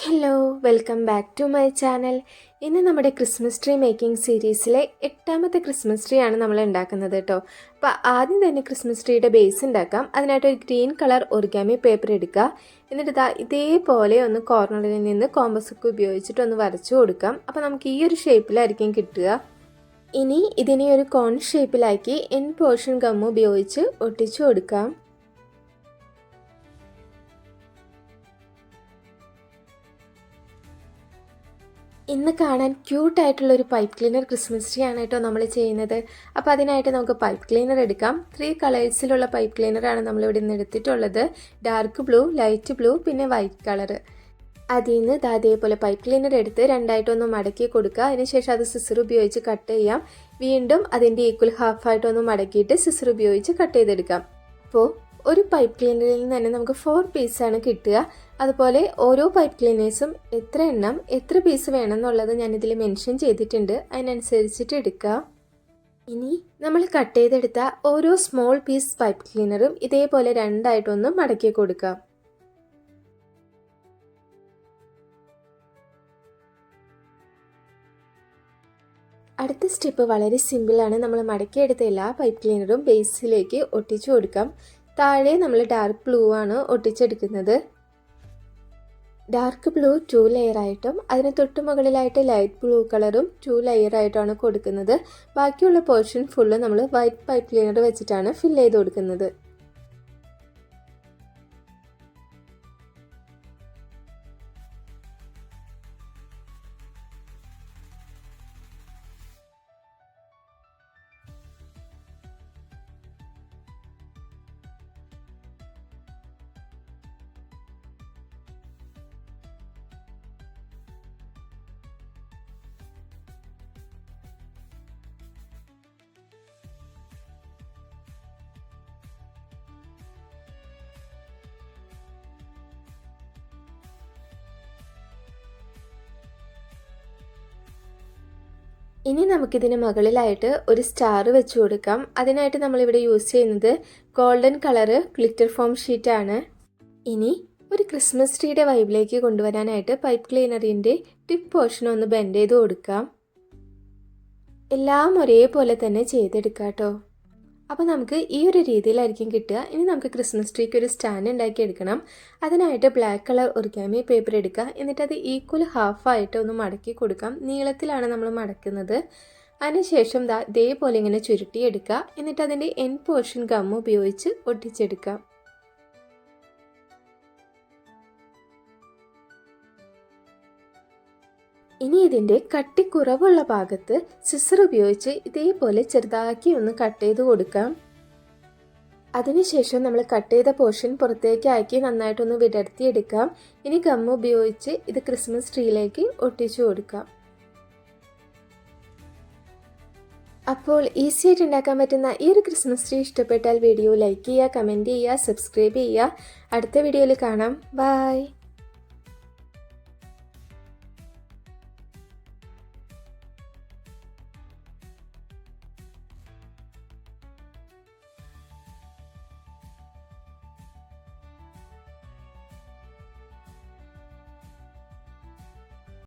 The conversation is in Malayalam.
Hello, welcome back to my channel. ഇന്ന് നമ്മുടെ ക്രിസ്മസ് ട്രീ മേക്കിംഗ് സീരീസിലെ 8ാമത്തെ ക്രിസ്മസ് ട്രീ ആണ് നമ്മൾ ഉണ്ടാക്കുന്നത് കേട്ടോ. അപ്പോൾ ആദ്യം തന്നെ ക്രിസ്മസ് ട്രീയുടെ ബേസ് ഉണ്ടാക്കാം. അതിനായിട്ട് ഒരു ഗ്രീൻ കളർ ഒറിഗാമി പേപ്പർ എടുക്കുക. എന്നിട്ട് ഇതേപോലെ ഒന്ന് കോർണറിൽ നിന്ന് കോമ്പസ് ഒക്കെ ഉപയോഗിച്ചിട്ട് ഒന്ന് വരച്ചു കൊടുക്കാം. അപ്പോൾ നമുക്ക് ഈ ഒരു ഷേപ്പിലായിരിക്കും കിട്ടുക. ഇനി ഇതിനെ ഒരു കോൺ ഷേപ്പിലാക്കി എൻഡ് പോർഷൻ ഗം ഉപയോഗിച്ച് ഒട്ടിച്ചു കൊടുക്കാം. ഇന്ന് കാണാൻ ക്യൂട്ടായിട്ടുള്ളൊരു പൈപ്പ് ക്ലീനർ ക്രിസ്മസ് ട്രീ ആണ് കേട്ടോ നമ്മൾ ചെയ്യുന്നത്. അപ്പോൾ അതിനായിട്ട് നമുക്ക് പൈപ്പ് ക്ലീനർ എടുക്കാം. 3 കളേഴ്സിലുള്ള പൈപ്പ് ക്ലീനറാണ് നമ്മളിവിടെ നിന്ന് എടുത്തിട്ടുള്ളത്. ഡാർക്ക് ബ്ലൂ, ലൈറ്റ് ബ്ലൂ, പിന്നെ വൈറ്റ് കളർ. അതിൽ നിന്ന് അതേപോലെ പൈപ്പ് ക്ലീനർ എടുത്ത് രണ്ടായിട്ടൊന്ന് മടക്കി കൊടുക്കുക. അതിനുശേഷം അത് സിസർ ഉപയോഗിച്ച് കട്ട് ചെയ്യാം. വീണ്ടും അതിൻ്റെ ഈക്വൽ ഹാഫായിട്ടൊന്ന് മടക്കിയിട്ട് സിസർ ഉപയോഗിച്ച് കട്ട് ചെയ്തെടുക്കാം. അപ്പോൾ ഒരു പൈപ്പ് ക്ലീനറിൽ നിന്ന് തന്നെ നമുക്ക് 4 പീസാണ് കിട്ടുക. അതുപോലെ ഓരോ പൈപ്പ് ക്ലീനേഴ്സും എത്ര പീസ് വേണം എന്നുള്ളത് ഞാനിതിൽ മെൻഷൻ ചെയ്തിട്ടുണ്ട്. അതിനനുസരിച്ചിട്ട് എടുക്കുക. ഇനി നമ്മൾ കട്ട് ചെയ്തെടുത്ത ഓരോ സ്മോൾ പീസ് പൈപ്പ് ക്ലീനറും ഇതേപോലെ രണ്ടായിട്ടൊന്ന് മടക്കി കൊടുക്കുക. അടുത്ത സ്റ്റെപ്പ് വളരെ സിമ്പിളാണ്. നമ്മൾ മടക്കിയെടുത്ത എല്ലാ പൈപ്പ് ക്ലീനറും ബേസിലേക്ക് ഒട്ടിച്ചു കൊടുക്കാം. താഴെ നമ്മൾ ഡാർക്ക് ബ്ലൂ ആണ് ഒട്ടിച്ചെടുക്കുന്നത്. ഡാർക്ക് ബ്ലൂ 2 ലെയറായിട്ടും അതിന് തൊട്ട് മുകളിലായിട്ട് ലൈറ്റ് ബ്ലൂ കളറും 2 ലെയറായിട്ടാണ് കൊടുക്കുന്നത്. ബാക്കിയുള്ള പോർഷൻ ഫുള്ള് നമ്മൾ വൈറ്റ് പൈപ്പ് ക്ലീനർ വെച്ചിട്ടാണ് ഫില്ല് ചെയ്ത് കൊടുക്കുന്നത്. ഇനി നമുക്കിതിന് മുകളിലായിട്ട് ഒരു സ്റ്റാർ വെച്ച് കൊടുക്കാം. അതിനായിട്ട് നമ്മളിവിടെ യൂസ് ചെയ്യുന്നത് ഗോൾഡൻ കളറ് ഗ്ലിറ്റർ ഫോം ഷീറ്റാണ്. ഇനി ഒരു ക്രിസ്മസ് ട്രീയുടെ വൈബിലേക്ക് കൊണ്ടുവരാനായിട്ട് പൈപ്പ് ക്ലീനറിൻ്റെ ടിപ്പ് പോർഷൻ ഒന്ന് ബെൻഡ് ചെയ്ത് കൊടുക്കാം. എല്ലാം ഒരേപോലെ തന്നെ ചെയ്തെടുക്കാം കേട്ടോ. അപ്പോൾ നമുക്ക് ഈ ഒരു രീതിയിലായിരിക്കും കിട്ടുക. ഇനി നമുക്ക് ക്രിസ്മസ് ട്രീക്ക് ഒരു സ്റ്റാൻഡ് ഉണ്ടാക്കി എടുക്കണം. അതിനായിട്ട് ബ്ലാക്ക് കളർ ഒറിഗാമി പേപ്പർ എടുക്കുക. എന്നിട്ട് അത് ഈക്വൽ ഹാഫായിട്ട് ഒന്ന് മടക്കി കൊടുക്കാം. നീളത്തിലാണ് നമ്മൾ മടക്കുന്നത്. അതിനുശേഷം ഇതേപോലെ ഇങ്ങനെ ചുരുട്ടിയെടുക്കുക. എന്നിട്ട് അതിൻ്റെ എൻഡ് പോർഷൻ ഗം ഉപയോഗിച്ച് ഒട്ടിച്ചെടുക്കാം. ഇനി ഇതിൻ്റെ കട്ടിക്കുറവുള്ള ഭാഗത്ത് സിസർ ഉപയോഗിച്ച് ഇതേപോലെ ചെറുതാക്കി ഒന്ന് കട്ട് ചെയ്ത് കൊടുക്കാം. അതിനുശേഷം നമ്മൾ കട്ട് ചെയ്ത പോർഷൻ പുറത്തേക്ക് ആക്കി നന്നായിട്ടൊന്ന് വിടർത്തിയെടുക്കാം. ഇനി ഗം ഉപയോഗിച്ച് ഇത് ക്രിസ്മസ് ട്രീയിലേക്ക് ഒട്ടിച്ചു കൊടുക്കാം. അപ്പോൾ ഈസി ആയിട്ട് ഉണ്ടാക്കാൻ പറ്റുന്ന ഈ ഒരു ക്രിസ്മസ് ട്രീ ഇഷ്ടപ്പെട്ടാൽ വീഡിയോ ലൈക്ക് ചെയ്യുക, കമൻറ്റ് ചെയ്യുക, സബ്സ്ക്രൈബ് ചെയ്യുക. അടുത്ത വീഡിയോയിൽ കാണാം. ബൈ.